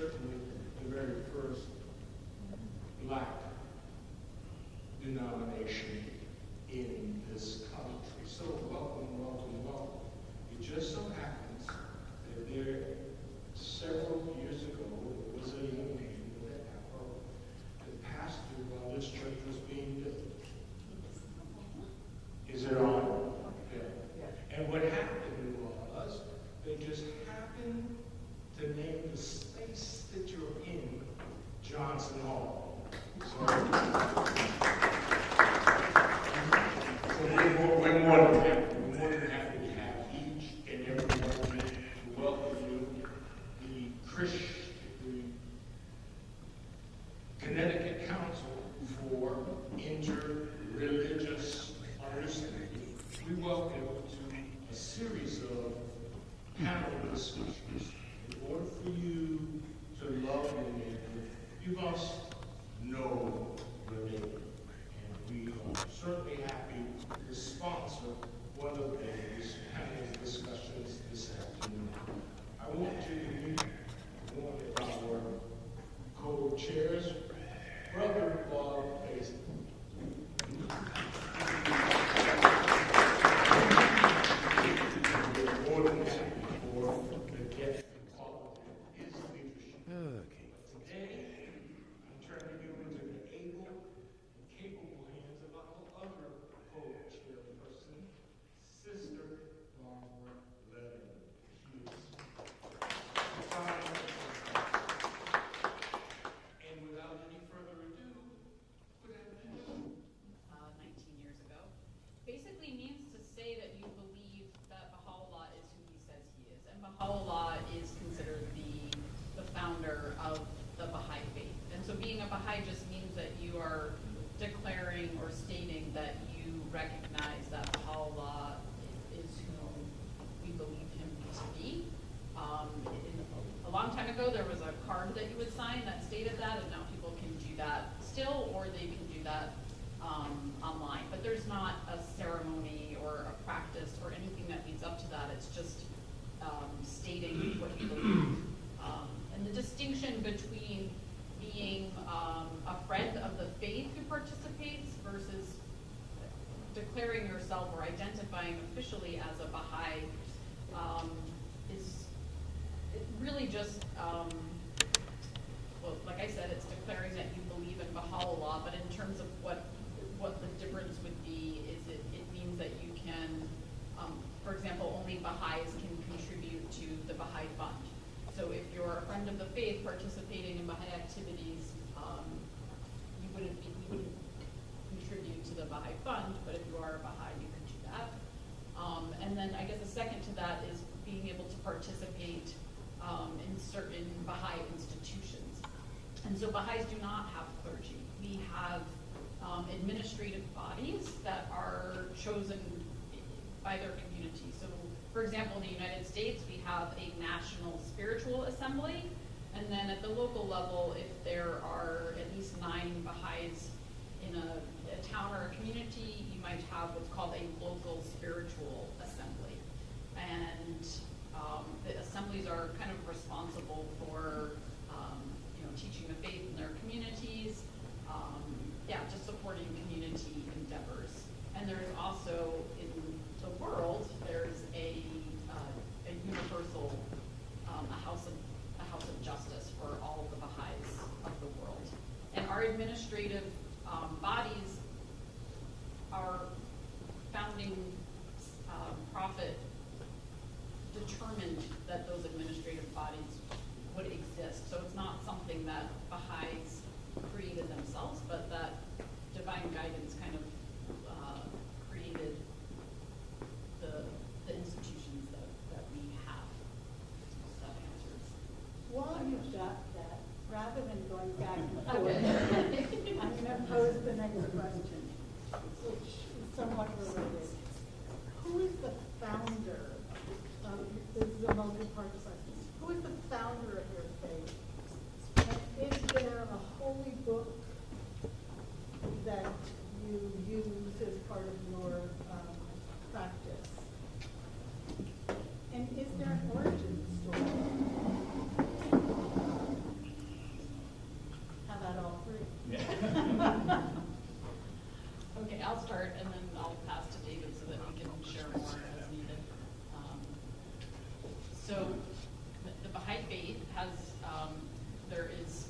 certainly the very first black denomination in this country. So welcome, welcome, welcome. It just so happens that there, several years ago, there was a young man with an afro that pastored while this church was being built. Is it on? Yeah. And what happened was, they just happened to name the space that you're in Johnson Hall. So we're more than happy to have each and every one of you to welcome you, the Connecticut Council for Interreligious Understanding. We welcome to a series of panel discussions. In order for you to love your neighbor, you must know your neighbor. And we are certainly happy to sponsor one of these panel discussions this afternoon. I want you to meet one of our co-chairs, Brother Bob Basin. We're more than happy for the guest and all of his leadership. Okay. Today, I'm turning you into the able and capable hands of our other co-chairperson, Sister Barbara Leonard. She is fine. And without any further ado, what have you done? 19 years ago. Basically means to say that you believe that Baha'u'llah is who he says he is. And Baha'u'llah is considered the founder of the Baha'i faith. And so being a Baha'i just means that you are declaring or stating that you recognize that Baha'u'llah is who we believe him to be. A long time ago, there was a card that you would sign that stated that, and now people can do that still, or they can do that online. But there's not a ceremony or a practice or anything that leads up to that. It's just stating what you believe. And the distinction between being a friend of the faith who participates versus declaring yourself or identifying officially as a Baha'i is really just, well, like I said, it's declaring that you believe in Baha'u'llah, but in terms of what the difference would be is it means that you can, for example, only Baha'is can contribute to the Baha'i Fund. So if you're a friend of the faith participating in Baha'i activities, you wouldn't contribute to the Baha'i Fund, but if you are a Baha'i, you could do that. And then I guess the second to that is being able to participate in certain Baha'i institutions. And so Baha'is do not have clergy. We have administrative bodies that are chosen by their community. So, for example, in the United States, we have a National Spiritual Assembly, and then at the local level, if there are at least 9 Baha'is in a town or a community, you might have what's called a local spiritual assembly. And the assemblies are kind of responsible for teaching the faith in their communities, just supporting community endeavors. And there's also, in the world, there's a universal, a house of justice for all of the Baha'is of the world. And our administrative bodies, our founding prophet determined that those administrative bodies would exist. So it's not something that Baha'is created themselves, but that divine guidance kind of created the institutions that we have. So that answers. While you've got that, rather than going back and forth, I'm going to pose the next question, which is somewhat related. Who is the founder of, this is a multi-part question, who is the founder of your faith? And is there a holy book that you use as part of your practice? And is there an origin story?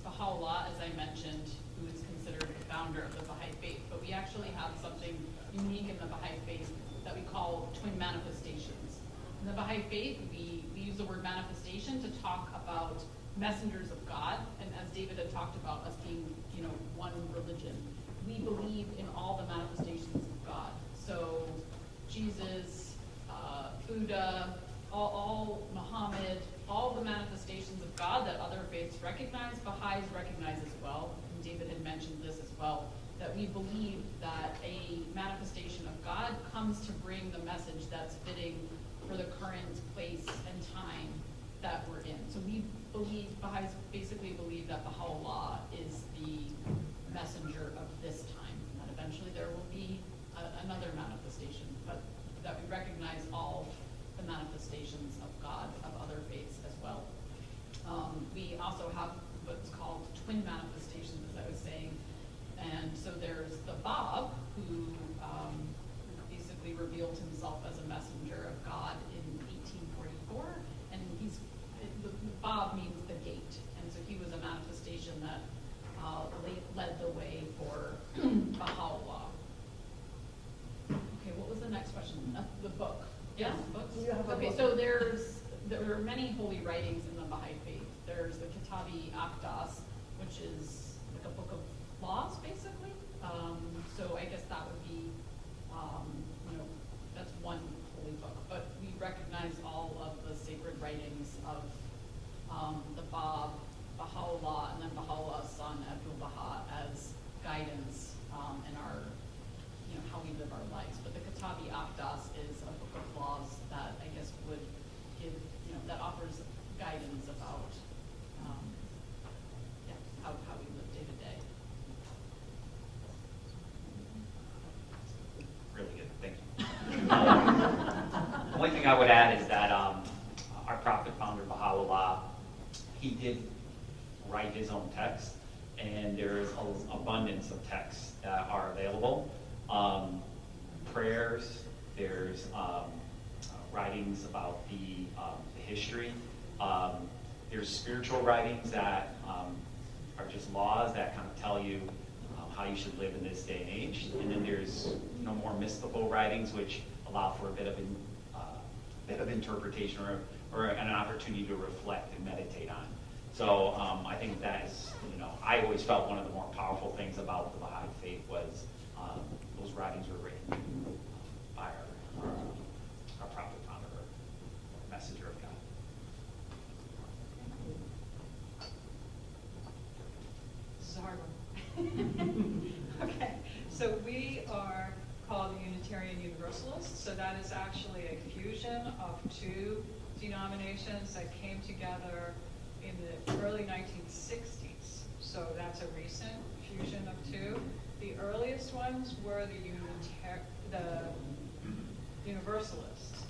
Baha'u'llah, as I mentioned, who is considered the founder of the Baha'i faith, but we actually have something unique in the Baha'i faith that we call twin manifestations. In the Baha'i faith, we use the word manifestation to talk about messengers of God, and as David had talked about, us being, one religion. We believe in all the manifestations of God. So Jesus, Buddha, all Muhammad, all the manifestations of God that other faiths recognize, Baha'is recognize as well. And David had mentioned this as well, that we believe that a manifestation of God comes to bring the message that's fitting for the current place and time that we're in. So we believe, Baha'is basically believe that Baha'u'llah is the messenger of this time, and that eventually there will be another manifestation, but that we recognize all the manifestations of God, of other faiths as well. We also have what's called twin manifestations, as I was saying, and so there's the Bab, who basically revealed himself as a messenger of God in 1844, and the Bab means the gate, and so he was a manifestation that led the way for Baha'u'llah. Okay, what was the next question? The book. Yes, books. You have a Okay, book. so there are many holy writings in the Baha'i faith. There's the Kitabi Aqdas, which is like a book of laws, basically. So I guess that would be, that's one holy book. But we recognize all of the sacred writings of the Bab, Baha'u'llah, and then Baha'u'llah's son, Abdul Baha, as guidance in our, how we live our lives. But the Kitabi Aqdas is a book of laws that I guess would give, that offers guidance about, how we live day to day. Really good, thank you. The only thing I would add is that our prophet founder, Baha'u'llah, he did write his own text, and there's an abundance of texts that are available. Prayers, there's writings about the history. There's spiritual writings that are just laws that kind of tell you how you should live in this day and age. And then there's more mystical writings which allow for a bit of interpretation or an opportunity to reflect and meditate on. So I think that is, I always felt one of the more powerful things about the Baha'i faith was those writings were written by our prophet founder, or messenger of God. This is a hard one. Okay, so we are called the Unitarian Universalists. So that is actually a fusion of two denominations that came together in the early 1960s. So that's a recent fusion of two. The earliest ones were the Universalists,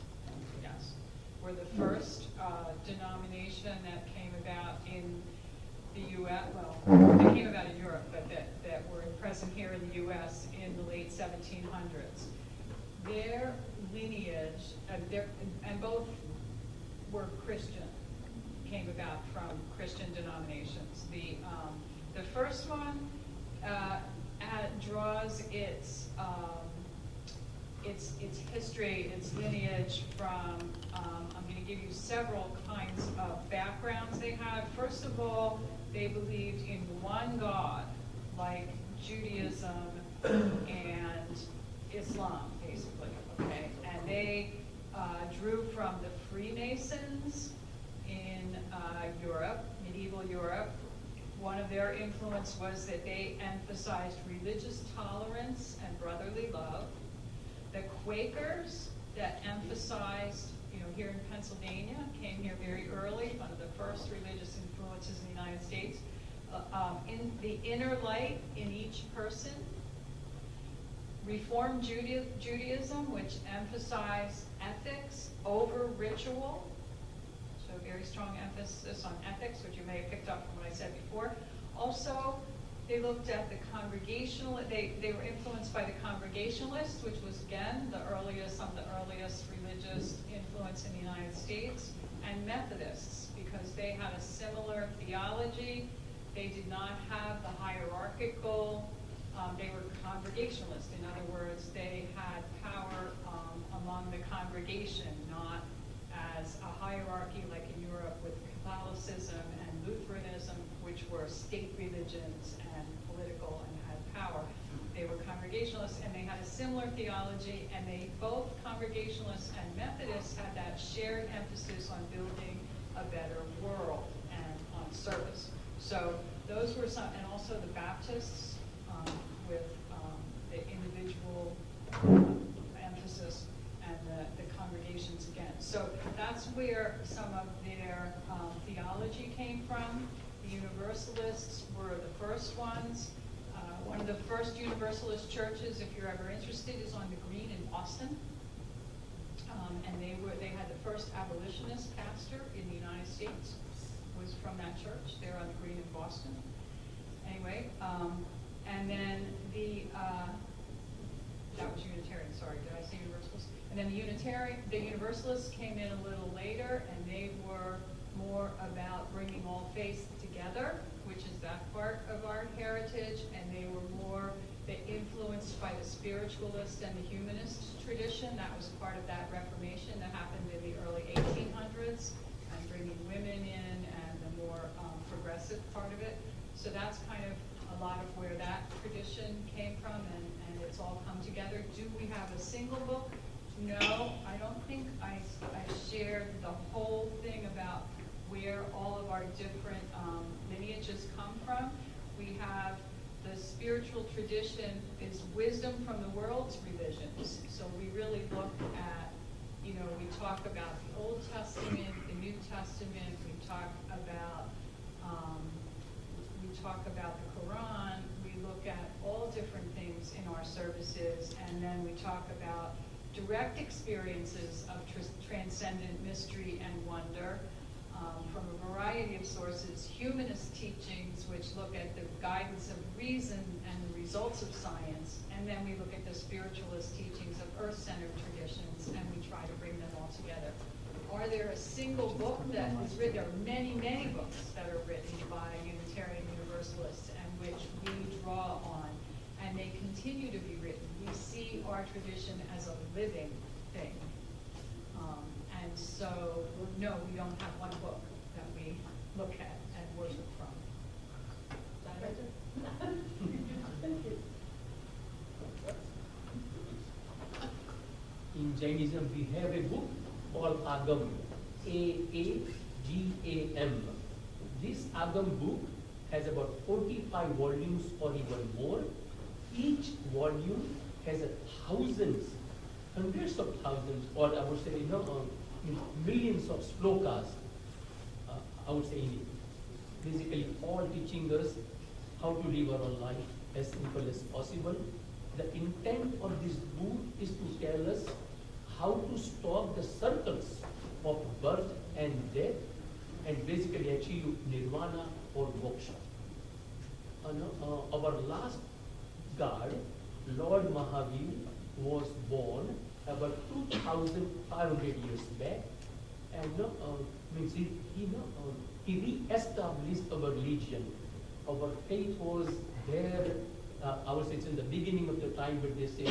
yes, were the first denomination that came about in the U.S., well, they came about in Europe, but that were present here in the U.S. in the late 1700s. Their lineage, and both were Christian, came about from Christian denominations. The first one draws its history, its lineage from, I'm going to give you several kinds of backgrounds they had. First of all, they believed in one God, like Judaism and Islam, basically, okay? And they drew from the Freemasons in Europe, medieval Europe. One of their influence was that they emphasized religious tolerance and brotherly love. The Quakers that emphasized, here in Pennsylvania, came here very early, one of the first religious influences in the United States. In the inner light in each person. Reformed Judaism, which emphasized ethics over ritual. So very strong emphasis on ethics, which you may have picked up from what I said before. Also, they looked at the congregational, they were influenced by the Congregationalists, which was again some of the earliest religious influence in the United States, and Methodists, because they had a similar theology They did not have the hierarchical, they were congregationalist. In other words, they had power among the congregation, not as a hierarchy like in Europe with Catholicism and Lutheranism, which were state religions and political and had power. They were Congregationalists, and they had a similar theology, and they, both Congregationalists and Methodists, had that shared emphasis on building a better world and on service. So those were some, and also the Baptists with the individual emphasis, and the congregations again. So that's where some of their theology came from. The Universalists were the first ones. One of the first Universalist churches, if you're ever interested, is on the Green in Boston. And they had the first abolitionist pastor in the United States, was from that church. They're on the Green in Boston. Anyway, and then that was Unitarian, sorry, did I say Universalist? And then the Universalists came in a little later, and they were more about bringing all faiths together, which is that part of our heritage, and they were more influenced by the spiritualist and the humanist tradition. That was part of that Reformation that happened in the early 1800s, and bringing women in and the more progressive part of it. So that's kind of a lot of where that tradition came from, and it's all come together. Do we have a single book? No, I don't think I shared the whole thing about where all of our different lineages come from. We have the spiritual tradition is wisdom from the world's religions. So we really look at, we talk about the Old Testament, the New Testament, we talk about the Quran, we look at all different things in our services, and then we talk about direct experiences of transcendent mystery and wonder from a variety of sources, humanist teachings, which look at the guidance of reason and the results of science, and then we look at the spiritualist teachings of earth-centered traditions, and we try to bring them all together. Are there a single book that is written? There are many, many books that are written by Unitarian Universalists and which we draw on, and they continue to be written. We see our tradition as a living thing. And so, no, we don't have one book that we look at and worship from. In Jainism, we have a book called Agam, A-A-G-A-M. This Agam book has about 45 volumes or even more. Each volume has hundreds of thousands, or I would say, millions of slokas, I would say, in it. Basically, all teaching us how to live our life as simple as possible. The intent of this book is to tell us how to stop the circles of birth and death and basically achieve nirvana or moksha. Our last god, Lord Mahavir, was born about 2,500 years back, and he re-established our religion. Our faith was there, I would say it's in the beginning of the time, but they say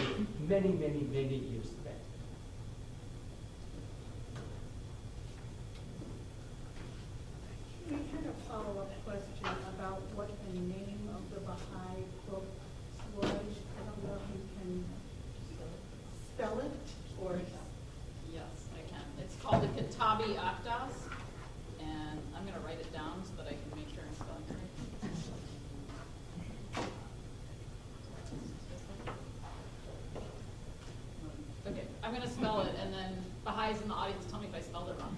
many, many, many years back. We had a follow-up question about what the name of the Baha'i book was. I don't know if you can spell it, or... Yes, I can. It's called the Kitabi Akdas, and I'm going to write it down so that I can make sure I'm spelling it right. Okay, I'm going to spell it, and then Baha'is in the audience tell me if I spelled it wrong.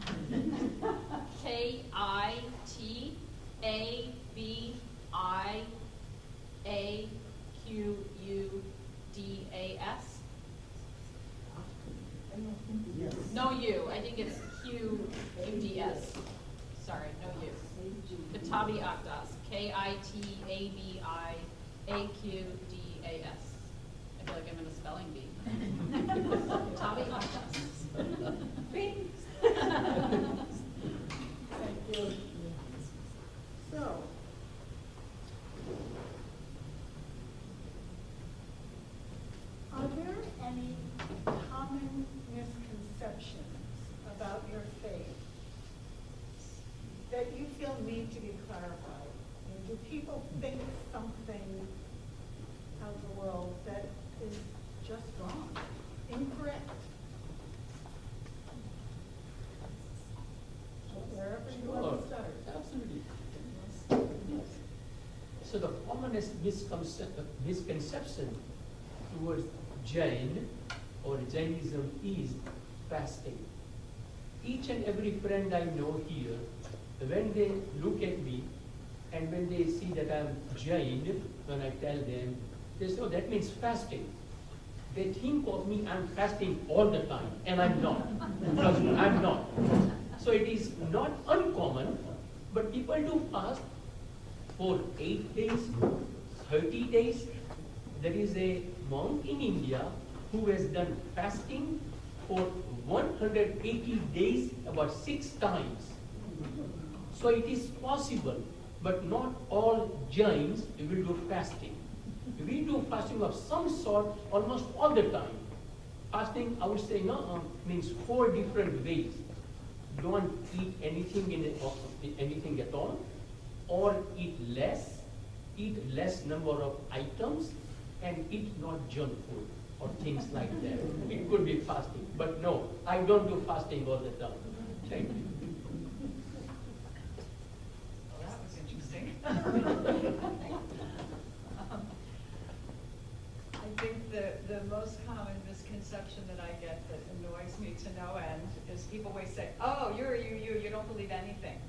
K-I-T-A-B-I-A-Q-U-D-A-S. No U. I think it's Q-U-D-S. Sorry, no U. Kitabi Akdas. K-I-T-A-B-I-A-Q-D-A-S. I feel like I'm in a spelling bee. Kitabi Akdas. Bing. Thank you. So, misconceptions about your faith that you feel need to be clarified? And do people think something of the world that is just wrong, incorrect? Wherever you want to start. Absolutely. Yes. So the commonest misconception towards Jain or Jainism is fasting. Each and every friend I know here, when they look at me and when they see that I'm Jain, when I tell them, they say, oh, that means fasting. They think of me, I'm fasting all the time, and I'm not. Because I'm not. So it is not uncommon, but people do fast for 8 days, 30 days. There is a monk in India who has done fasting for 180 days about 6 times. So it is possible, but not all Jains will do fasting. We do fasting of some sort almost all the time. Fasting, I would say, means 4 different ways. Don't eat anything at all, or eat less number of items, and eat not junk food or things like that. It could be fasting, but no, I don't do fasting all the time. Thank you. Well, that was interesting. I think the most common misconception that I get that annoys me to no end is people always say, oh, you don't believe anything.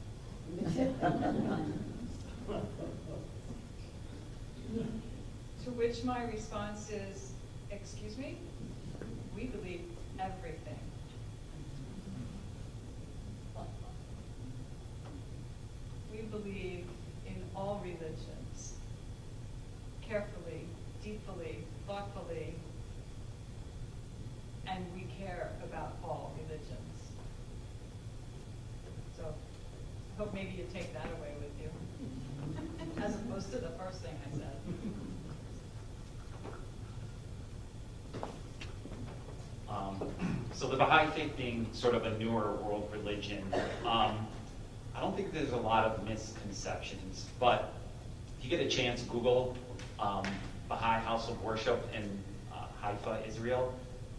To which my response is, excuse me? We believe everything. We believe in all religions, carefully, deeply, thoughtfully, and we care about all religions. So I hope maybe you take that away with you, as opposed to the first thing I said. So the Baha'i faith being sort of a newer world religion, I don't think there's a lot of misconceptions, but if you get a chance, Google Baha'i House of Worship in Haifa, Israel.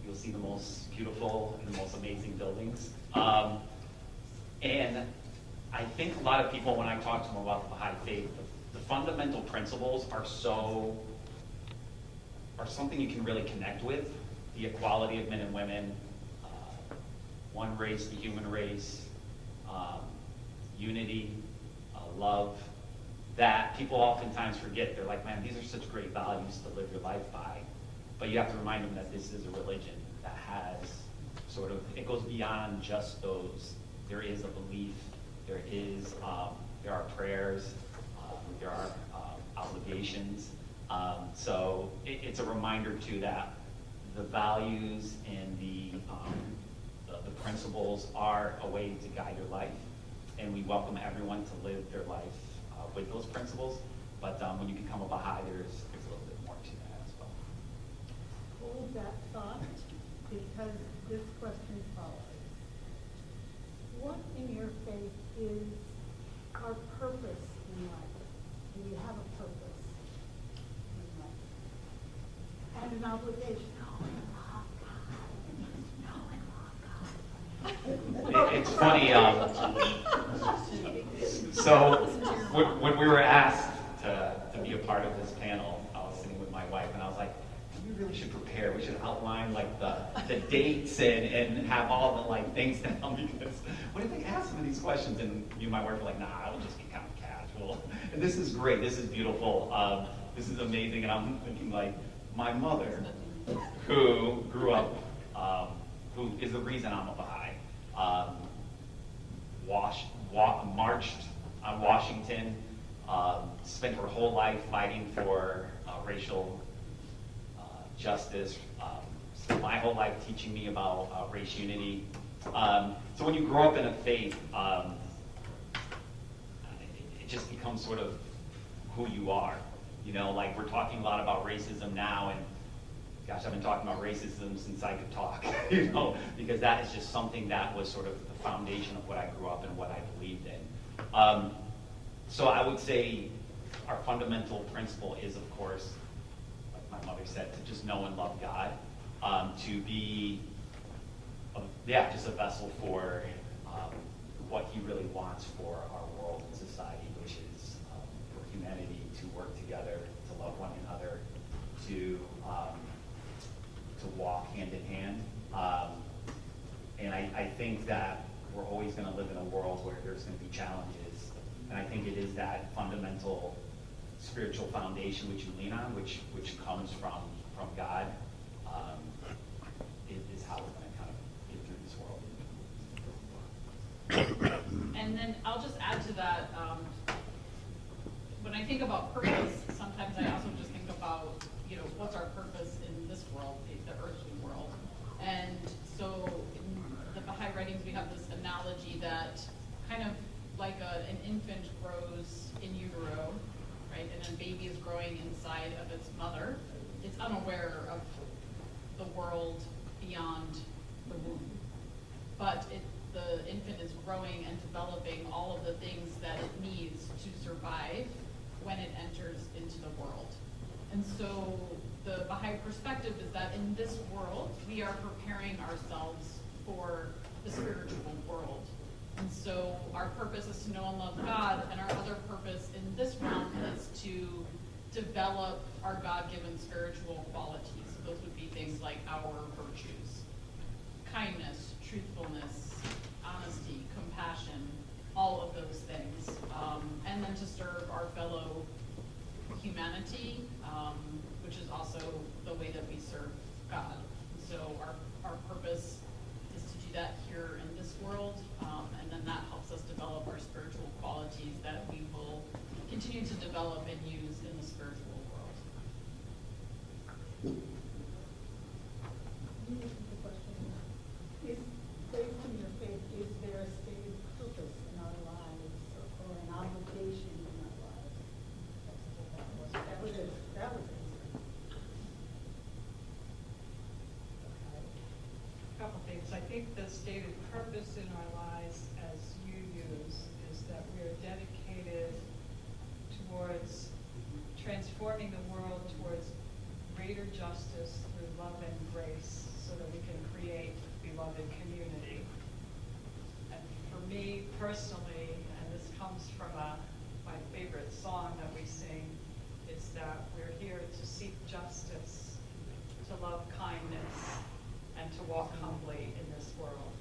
You'll see the most beautiful and the most amazing buildings. And I think a lot of people, when I talk to them about the Baha'i faith, the fundamental principles are something you can really connect with. The equality of men and women, one race, the human race, unity, love, that people oftentimes forget. They're like, man, these are such great values to live your life by. But you have to remind them that this is a religion that has sort of, it goes beyond just those. There is a belief, there are prayers, there are obligations. So it's a reminder too that the values and the principles are a way to guide your life, and we welcome everyone to live their life with those principles. But when you become a Baha'i, there's a little bit more to that as well. Hold that thought, because this question follows. What in your faith is our purpose in life? Do we have a purpose in life? And an obligation. It's funny, so when we were asked to be a part of this panel, I was sitting with my wife and I was like, we really should prepare. We should outline like the dates and have all the things down, because what if they ask some of these questions and me and my wife were like, nah, it'll just be kind of casual. And this is great. This is beautiful. This is amazing. And I'm thinking like my mother, who grew up, who is the reason I'm a Baha'i, marched on Washington, spent her whole life fighting for racial justice, spent my whole life teaching me about race unity. So when you grow up in a faith, it just becomes sort of who you are. You know, like we're talking a lot about racism now, and gosh, I've been talking about racism since I could talk, you know, because that is just something that was sort of the foundation of what I grew up and what I believed in. So I would say our fundamental principle is, of course, like my mother said, to just know and love God, to be, just a vessel for what He really wants for our world and society, which is for humanity to work together, to love one another, to walk hand in hand. And I think that we're always going to live in a world where there's going to be challenges. And I think it is that fundamental spiritual foundation which you lean on, which comes from God, is how we're going to kind of get through this world. And then I'll just add to that, when I think about purpose, sometimes I also just think about, what's our purpose in this world, the earthly world. And so in the Baha'i writings, we have this analogy that kind of like an infant grows in utero, right? And a baby is growing inside of its mother. It's unaware of the world beyond the womb. But the infant is growing and developing all of the things that it needs to survive when it enters into the world. And so the Baha'i perspective is that in this world, we are preparing ourselves for the spiritual world. And so our purpose is to know and love God, and our other purpose in this realm is to develop our God-given spiritual qualities. So those would be things like our virtues: kindness, truthfulness, honesty, compassion, all of those things. And then to serve our fellow humanity, which is also the way that we serve God. So our purpose is to do that here in this world, and then that helps us develop our spiritual qualities that we will continue to develop and use in the spiritual world. Is, based on your faith, is there a stated purpose in our lives or an obligation in our lives? That was it. A couple things. I think the stated purpose in our lives, as you use, is that we are dedicated towards transforming the world towards greater justice through love and grace, so that we can create beloved community. And for me personally, and this comes from my favorite song that we sing, is that we're here to seek justice, to love kindness, and to walk humbly in this world.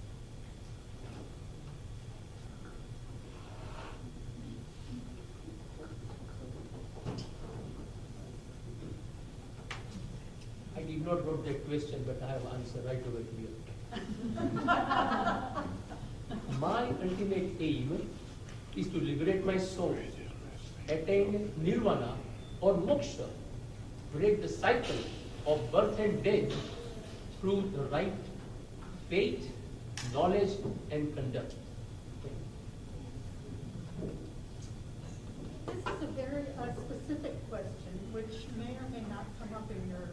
I did not wrote that question, but I have answer right over here. My ultimate aim is to liberate my soul, attain nirvana or moksha, break the cycle of birth and death through the right faith, knowledge, and conduct. This is a very specific question, which may or may not come up in your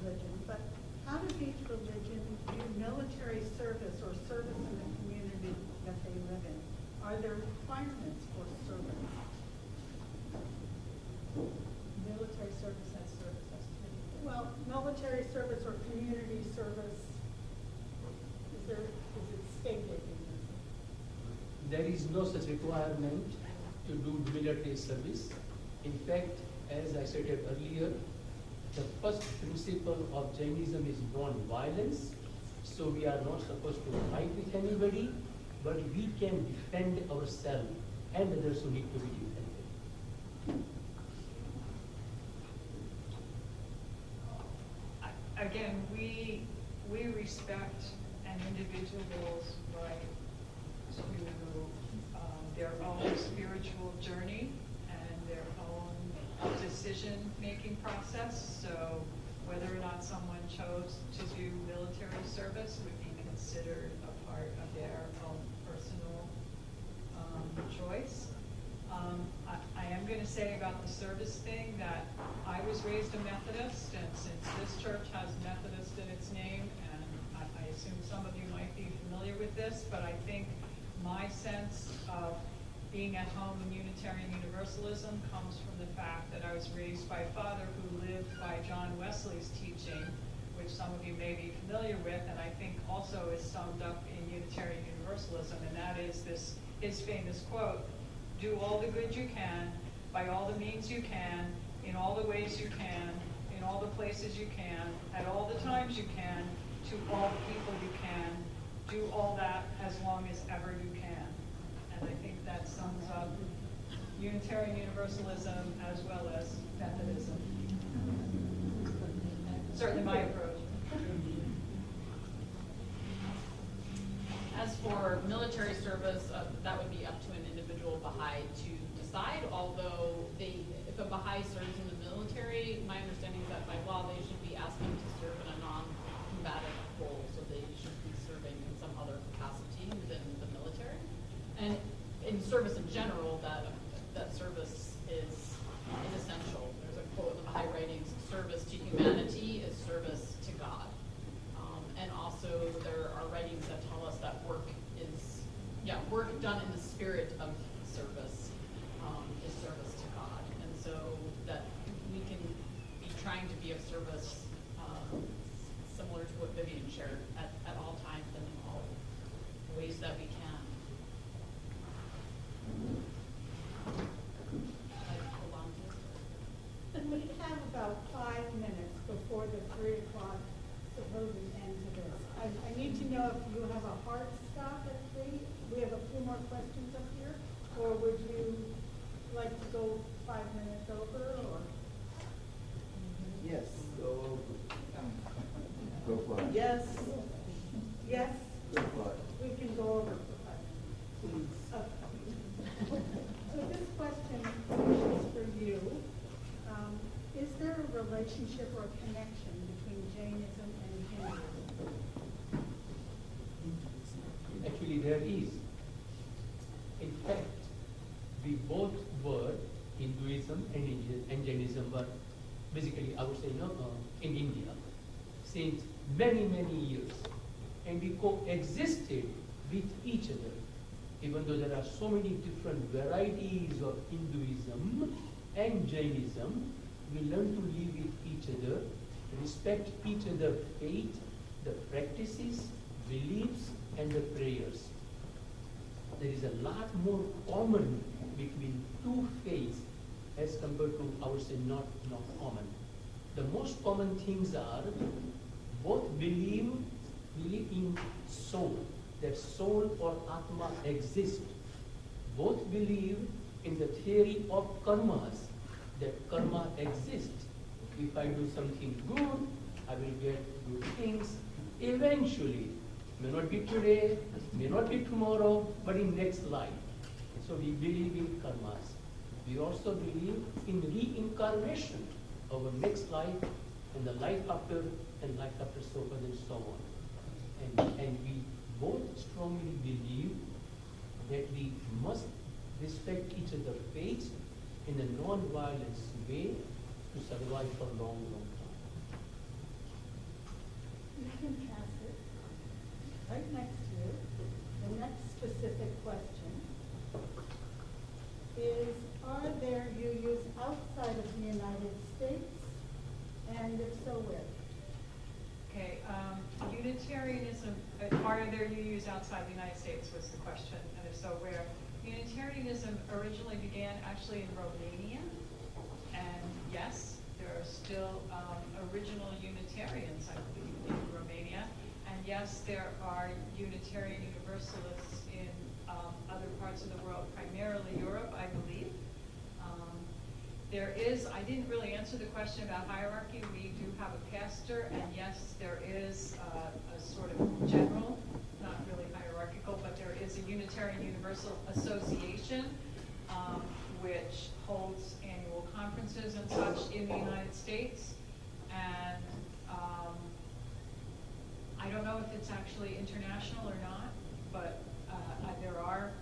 religion, but how does each religion view military service or service in the community that they live in? Are there requirements for service? Military service has community. Well, military service or community service, is it stated in this? There is no such requirement to do military service. In fact, as I stated earlier, the first principle of Jainism is non-violence. So we are not supposed to fight with anybody, but we can defend ourselves and others who need to be defended. Again, we respect an individual's right to their own spiritual journey and their own decision-making process. So whether or not someone chose to do military service would be considered a part of their own personal choice. I am going to say about the service thing that I would was raised a Methodist, and since this church has Methodist in its name, and I assume some of you might be familiar with this, but I think my sense of being at home in Unitarian Universalism comes from the fact that I was raised by a father who lived by John Wesley's teaching, which some of you may be familiar with, and I think also is summed up in Unitarian Universalism, and that is his famous quote, "Do all the good you can, by all the means you can, in all the ways you can, in all the places you can, at all the times you can, to all the people you can, do all that as long as ever you can." And I think that sums up Unitarian Universalism as well as Methodism. Certainly my approach. As for military service, that would be up to an individual Baha'i to decide, although if a Baha'i serves in the military, my understanding is that by law they should be asking to serve in a non-combative role, so they should be serving in some other capacity within the military. And in service in general, that service is essential. There's a quote in the Baha'i writings, "Service to humanity is service to God." And also there are writings that tell us that work done in the spirit of service is service to God. And so that we can be trying to be of service similar to what Vivian shared at all times and in all ways that we can. We have about 5 minutes before the 3 o'clock supposed end to this. I need to know if you have a hard stop at 3. We have a few more questions up here, or would you like to go 5 minutes over, or? Yes, go for it. Yes. Yes, Go for it. we can go over for 5 minutes. Okay. So this question is for you. Is there a relationship or a connection between Jainism and Hinduism? Actually, there is. In fact, we both were Hinduism and Jainism were basically, I would say, in India since many, many years. And we coexisted with each other. Even though there are so many different varieties of Hinduism and Jainism, we learn to live with each other, respect each other's faith, the practices, beliefs, and the prayers. There is a lot more common between two faiths as compared to, I would say, not common. The most common things are both believe in soul, that soul or Atma exists. Both believe in the theory of karmas, that karma exists. If I do something good, I will get good things eventually. May not be today, may not be tomorrow, but in next life. So we believe in karmas. We also believe in reincarnation, our next life and the life after and life after so on and so on. And we both strongly believe that we must respect each other's faiths in a non-violent way to survive for a long, long time. You can pass it right next to you. The next specific question is, are there UUs outside of the United States? And if so, where? Okay, Unitarianism, are there UUs outside the United States was the question, and if so, where? Unitarianism originally began actually in Romania, and yes, there are still original Unitarians, I believe, in Romania, and yes, there are Unitarian Universalists in other parts of the world, primarily Europe, I believe. There is, I didn't really answer the question about hierarchy. We do have a pastor, and yes, there is a sort of general, not really hierarchical, but there is a Unitarian Universal Association, which holds annual conferences and such in the United States. And I don't know if it's actually international or not, but there are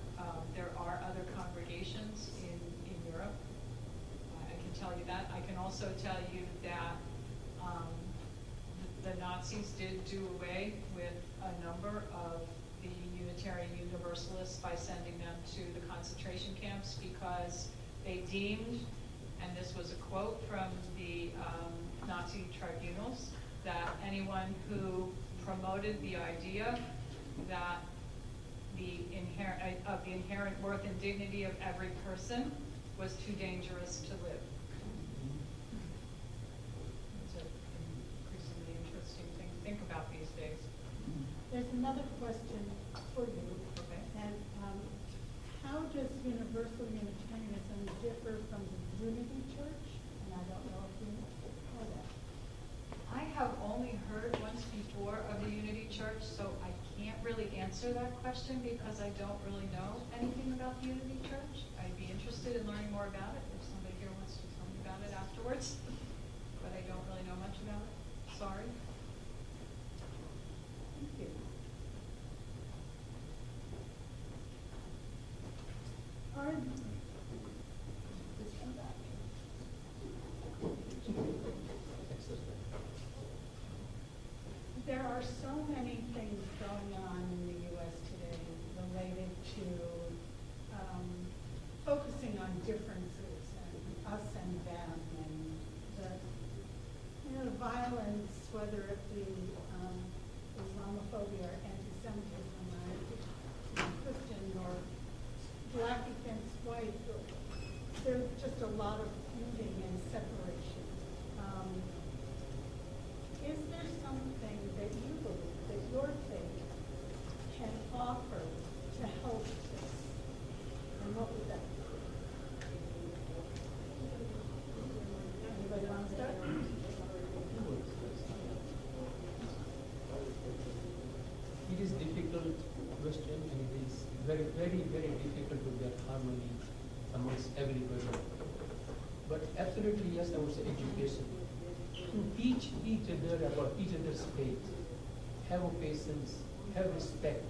other congregations in Europe. I can tell you that. I can also tell you that the Nazis did do away with a number of the Unitarian Universalists by sending them to the concentration camps because they deemed, and this was a quote from the Nazi tribunals, that anyone who promoted the idea that the inherent worth and dignity of every person was too dangerous to live. It's an increasingly interesting thing to think about these days. There's another question for you. Okay. And how does Universal Unitarianism differ from the Unity Church? And I don't know if you know that. I have only heard once before of the Unity Church, so I can't really answer that question because I don't really know anything about the Unity Church. I'd be interested in learning more about it if somebody here wants to tell me about it afterwards, but I don't really know much about it. Sorry. Thank you. This one back. There are so many things going on in the U.S. today related to focusing on differences and us and them, and the violence, whether it be Islamophobia or anti-Semitism or Christian or black against white. There's just a lot of feuding and separation. Is there something that you believe, that your faith can offer to help this? And what would that be? Anybody want to start? It is difficult question, and it is very, very, very difficult to get harmony amongst everybody. But absolutely, yes, I would say education. To teach each other about each other's faith, have a patience, have respect,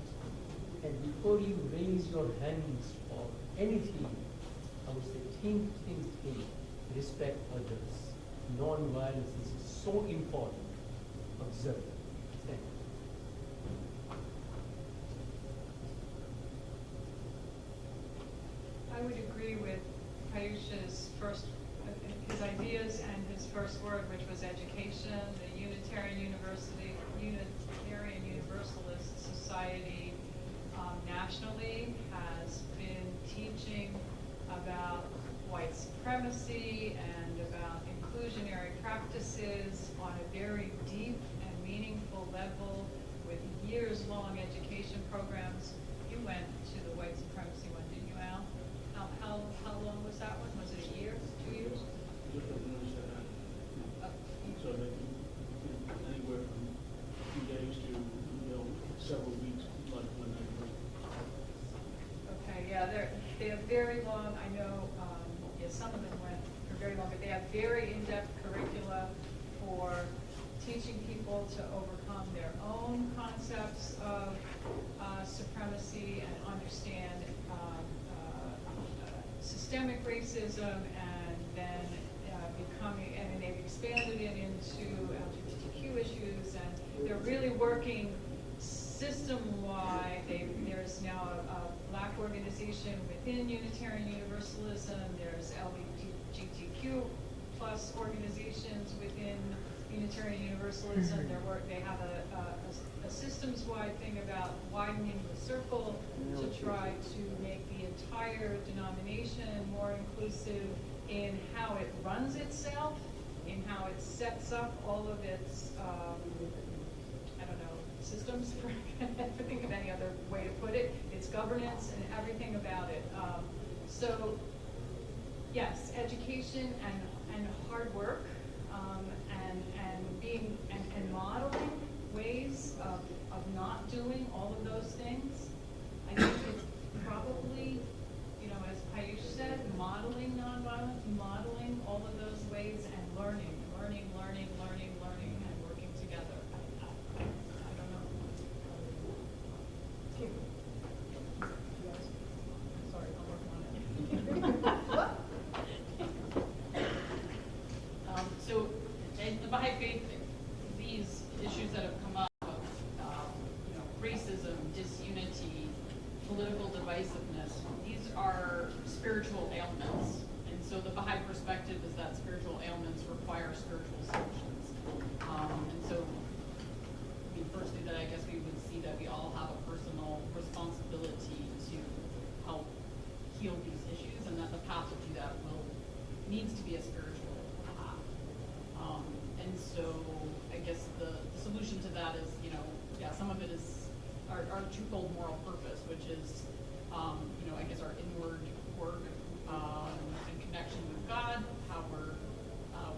and before you raise your hands for anything, I would say think, respect others. Non-violence is so important. Observe. Thank you. I would agree with Payush's his ideas and his first word, which was education. The Unitarian Universalist Society nationally has been teaching about white supremacy and about inclusionary practices on a very deep and meaningful level with years-long education programs. You went to the white supremacy one, didn't you, Al? How long was that one? Was it a year, 2 years? So they can anywhere from a few days to several weeks, like when they were. Okay, yeah, they have very long. I know, some of them went for very long, but they have very in-depth curricula for teaching people to overcome their own concepts of supremacy and understand systemic racism, and then becoming, and they've expanded it into LGBTQ issues, and they're really working system-wide. There's now a black organization within Unitarian Universalism. There's LGBTQ plus organizations within Unitarian Universalism. They have a systems-wide thing about widening the circle to try to make the entire denomination more inclusive in how it runs itself, in how it sets up all of its, systems, for think of any other way to put it, its governance and everything about it. So, yes, education and hard work, and being and modeling ways of not doing all of those things. I think it's probably, as Payush said, modeling nonviolence, modeling all of those ways, and learning, and working together. I don't know. Sorry, I'll work on it. Baha'i faith, these issues that have come up of, racism, disunity, political divisiveness, these are spiritual ailments. And so the Baha'i perspective is that spiritual ailments require spiritual solutions. And so, firstly, that I guess we would see that we all have a personal responsibility to help heal these issues, and that the path to do that needs to be a spiritual path. And so I guess the solution to that is, some of it is our twofold moral purpose, which is, I guess our inward work and connection with God, how we're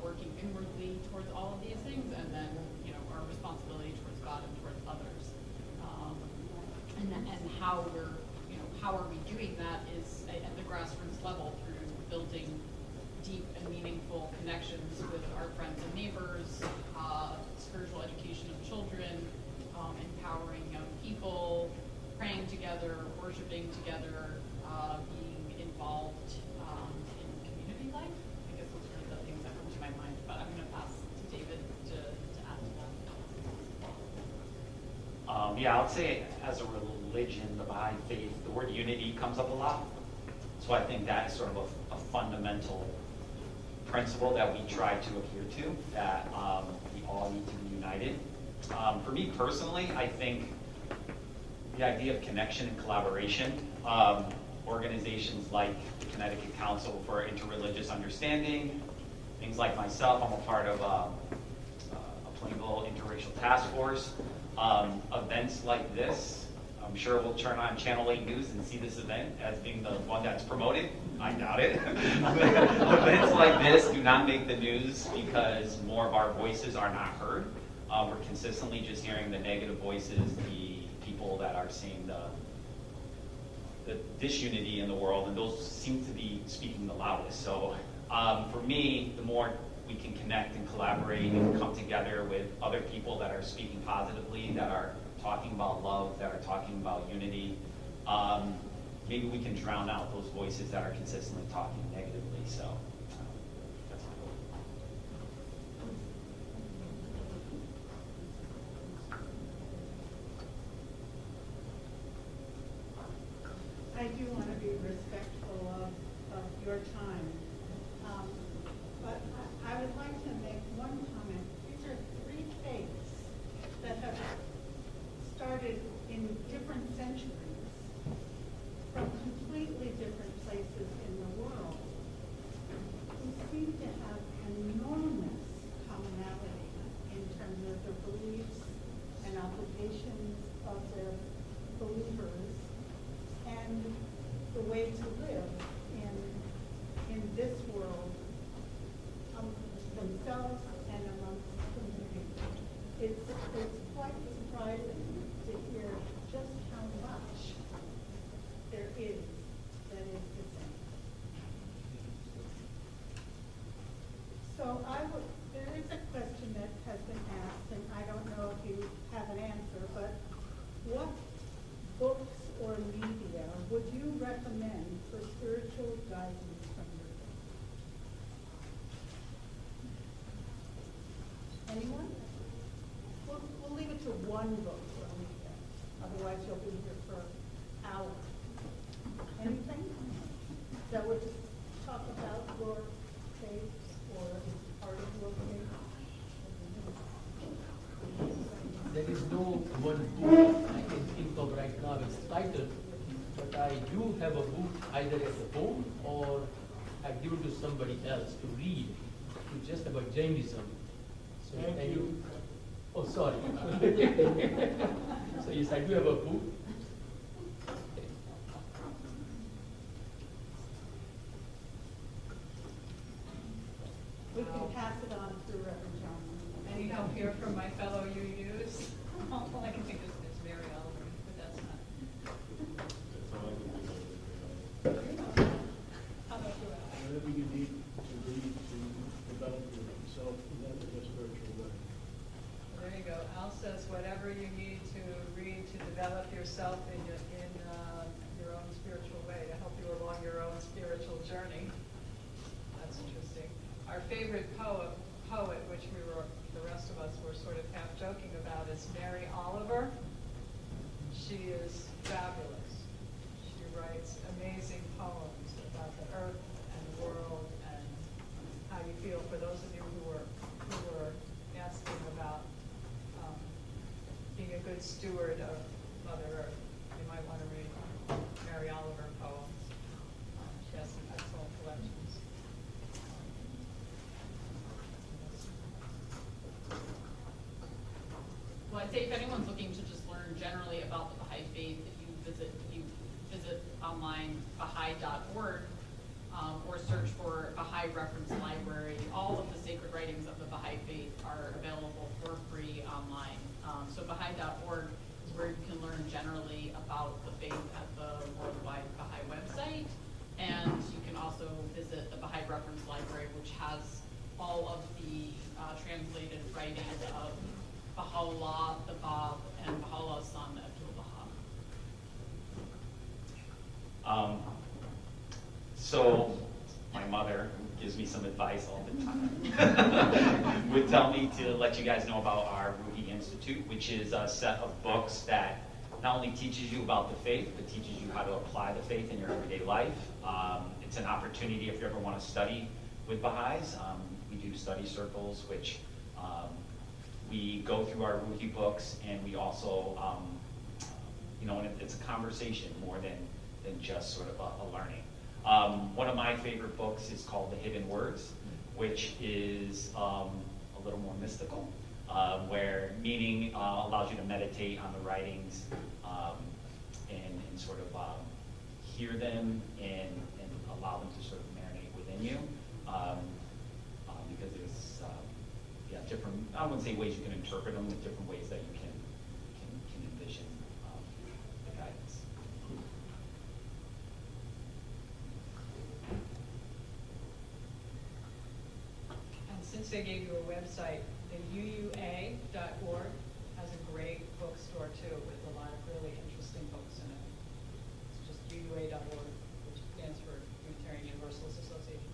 working inwardly towards all of these things, and then, our responsibility towards God and towards others. And how how are we doing that is at the grassroots level through building deep and meaningful connections with our friends and neighbors, spiritual education of children, empowering young people, praying together, worshiping together, being involved in community life. I guess those are the things that come to my mind, but I'm going to pass to David to add to that. Yeah, I would say as a religion, the Baha'i faith, the word unity comes up a lot. So I think that is sort of a fundamental principle that we try to adhere to, that we all need to be united. For me personally, I think the idea of connection and collaboration, organizations like the Connecticut Council for Interreligious Understanding, things like myself, I'm a part of a political interracial task force. Events like this, I'm sure we'll turn on Channel 8 News and see this event as being the one that's promoted. I doubt it. Events like this do not make the news because more of our voices are not heard. We're consistently just hearing the negative voices, the people that are saying the disunity in the world, and those seem to be speaking the loudest. So for me, the more we can connect and collaborate and come together with other people that are speaking positively, that are talking about love, that are talking about unity, maybe we can drown out those voices that are consistently talking negatively. So that's my hope. I do want to be respectful of your time. But I would like to make one comment. These are three faiths that have started in different centuries from completely different places in the world, who seem to have enormous commonality in terms of the beliefs and obligations of their believers and the way to live in this world themselves and amongst community. It's quite surprising to hear just how much there is that is the same. So there is a question that has been asked, and I don't know if you have an answer, but what books or media would you recommend for spiritual guidance from your faith? Anyone? We'll leave it to one book or media. Otherwise, you'll be here for hours. Anything that would just talk about your faith or part of your faith? There is no one book I can think of right now its title, but I do have a book either at the home or I've given to somebody else to read, which is just about Jainism. So Thank you. Oh, sorry. So yes, I do have a book. We can pass it on through Reverend John. Any help here from my fellow UUs? All I can think is Mary Oliver, but that's not. How about you, Al? Whatever you need to read to develop yourself in that spiritual way. There you go. Al says whatever you need to read to develop yourself in your own spiritual way, to help you along your own spiritual journey. That's interesting. Our favorite poet, which we were rest of us were sort of half joking about is Mary Oliver. She is fabulous. She writes amazing poems about the earth and the world and how you feel. For those of you who were asking about being a good steward of Mother Earth, you might want to read Mary Oliver poems. She has some excellent collections. Well, I'd say if anyone's looking to just learn generally about the Baha'i faith, if you visit online Baha'i.org, or search for Baha'i Reference Library, all of the sacred writings of the Baha'i faith are available for free online. So Baha'i.org is where you can learn generally about the faith at the Worldwide Baha'i website. And you can also visit the Baha'i Reference Library, which has all of the translated writings of Baha'u'llah, the Bab, and Baha'u'llah's son, Abdul-Baha. So my mother, who gives me some advice all the time, would tell me to let you guys know about our Ruhi Institute, which is a set of books that not only teaches you about the faith, but teaches you how to apply the faith in your everyday life. It's an opportunity if you ever want to study with Baha'is. We do study circles, which we go through our Ruhi books, and we also, and it's a conversation more than just sort of a learning. One of my favorite books is called The Hidden Words, which is a little more mystical, where meaning allows you to meditate on the writings and sort of hear them and allow them to sort of marinate within you. Because there's different, I wouldn't say ways you can interpret them, but different ways that you can envision the guidance. Since they gave you a website, the UUA.org has a great bookstore too, with a lot of really interesting books in it. It's just UUA.org, which stands for Unitarian Universalist Association.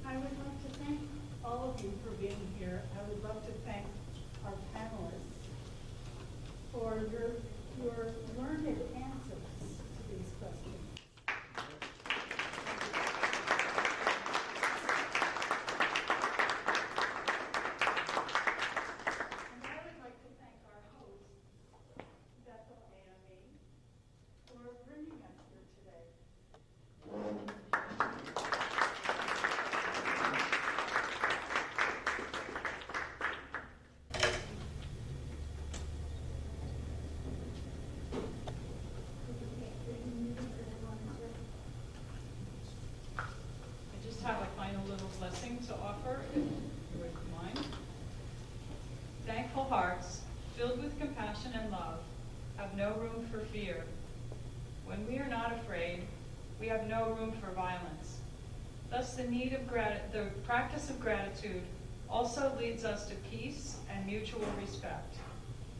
I would like to thank all of you for being here. I would love to thank our panelists for your learned answers to these questions. Blessing to offer, if you would mind. Thankful hearts, filled with compassion and love, have no room for fear. When we are not afraid, we have no room for violence. Thus, the practice of gratitude also leads us to peace and mutual respect.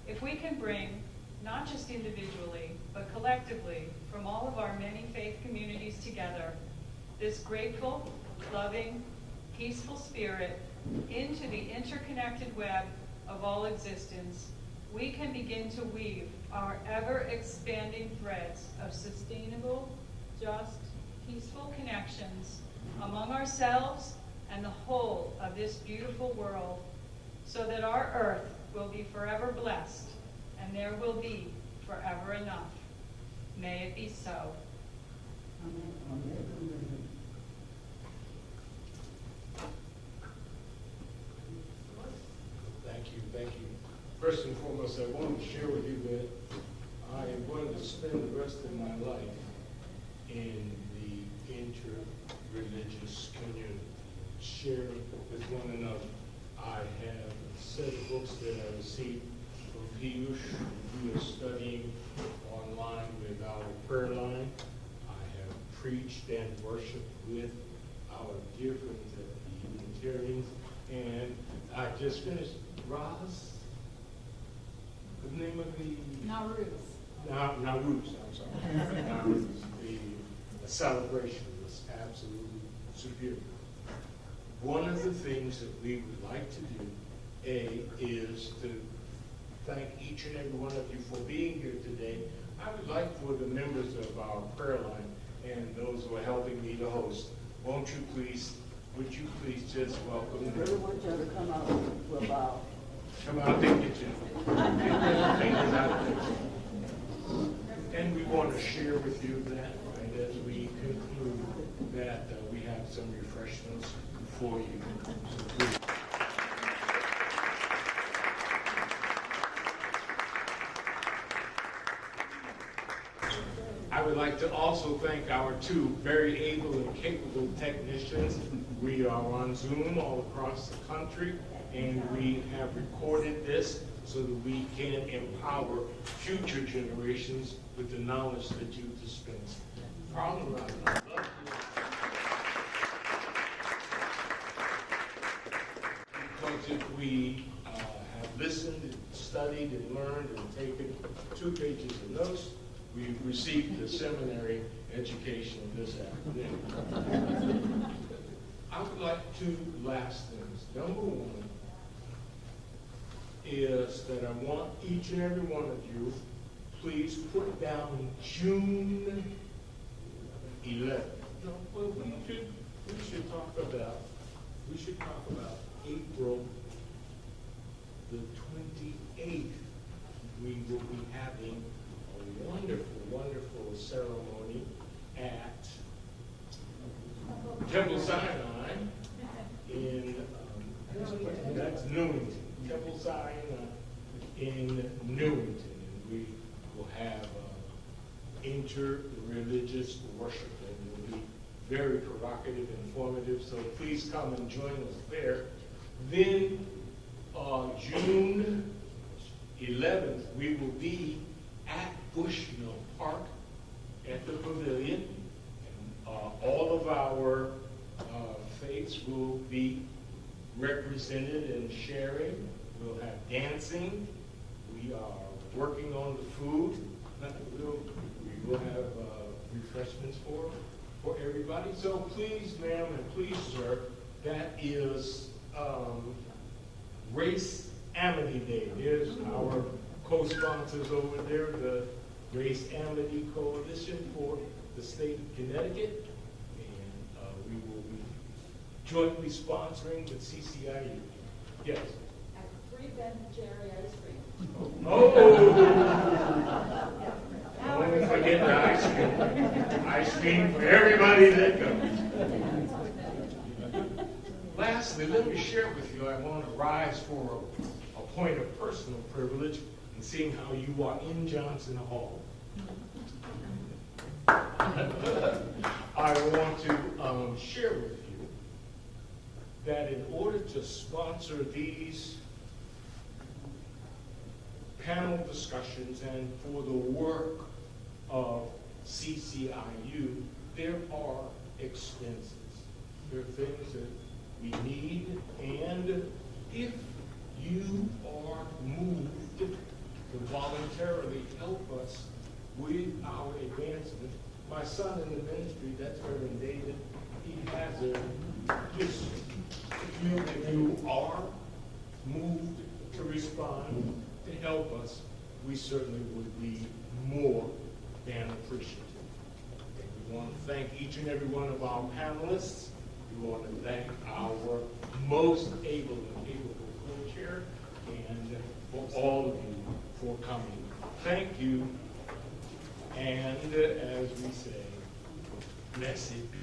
If we can bring, not just individually, but collectively, from all of our many faith communities together, this grateful, loving, peaceful spirit into the interconnected web of all existence, we can begin to weave our ever-expanding threads of sustainable, just, peaceful connections among ourselves and the whole of this beautiful world, so that our earth will be forever blessed and there will be forever enough. May it be so. Amen. Thank you. First and foremost, I want to share with you that I am going to spend the rest of my life in the inter-religious community, sharing with one another. I have a set of books that I received from Piyush, who is studying online with our prayer line. I have preached and worshiped with our dear friends at the Unitarians, and I just finished Roz, the name of the... Nowruz, I'm sorry. Nowruz, the celebration was absolutely absolutely superior. One of the things that we would like to do, is to thank each and every one of you for being here today. I would like for the members of our prayer line and those who are helping me to host, would you please just welcome them? Really want you to come out for a bow. Come out and get you. And we want to share with you that right as we conclude that we have some refreshments for you. So please. I would like to also thank our two very able and capable technicians. We are on Zoom all across the country, and we have recorded this so that we can empower future generations with the knowledge that you dispense. Problem I love you. Because if we have listened and studied and learned and taken 2 pages of notes, we've received the seminary education this afternoon. I would like 2 last things. Number 1 is that I want each and every one of you, please put down June 11th. No, well, we should talk about April the 28th. We will be having a wonderful, wonderful ceremony at Temple Sinai in, that's Newington. Temple Sinai in Newington. And we will have inter-religious worship, and it will be very provocative and informative, so please come and join us there. Then June 11th, we will be at Bushnell Park at the pavilion. All of our faiths will be represented and sharing. We'll have dancing. We are working on the food. We will have refreshments for everybody. So please, ma'am, and please, sir, that is Race Amity Day. There's our co-sponsors over there, the Race Amity Coalition for the state of Connecticut. And we will be jointly sponsoring with CCIU. Yes? At free Ben Jerry ice cream. Don't forget the ice cream. Ice cream for everybody that comes. Lastly, let me share with you, I want to rise for a point of personal privilege in seeing how you are in Johnson Hall. I want to share with you that in order to sponsor these panel discussions and for the work of CCIU, there are expenses. There are things that we need, and if you are moved to voluntarily help us with our advancement, my son in the ministry, that's Reverend David, he has a list. If you are moved to respond to help us, we certainly would be more than appreciative. We want to thank each and every one of our panelists. We want to thank our most able and capable co-chair, and for all of you for coming. Thank you, and as we say, blessed be.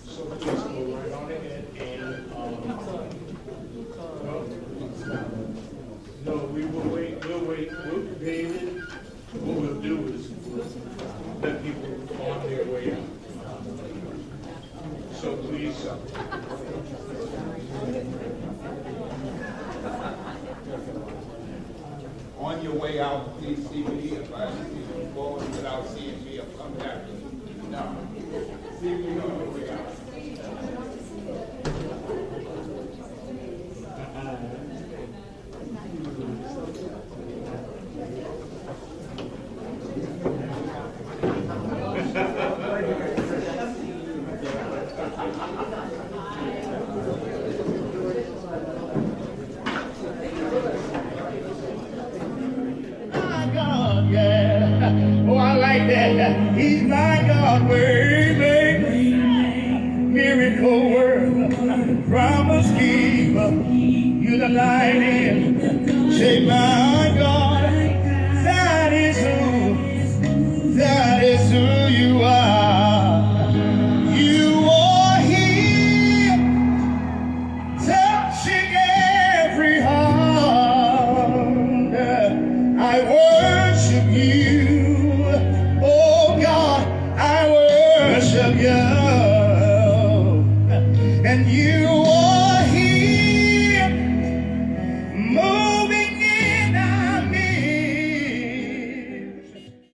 So please go right on ahead and no, we will wait. We'll wait. David, what we'll do is let people on their way out. So please. On your way out, please see me. If I see you going without seeing me, I'll come back. No. See me on your way out. like that. He's my God, way maker, miracle worker, promise keeper. You're the light in, say my God, that is who you are. You are here, touching every heart. I worship you, oh God, I worship you, and you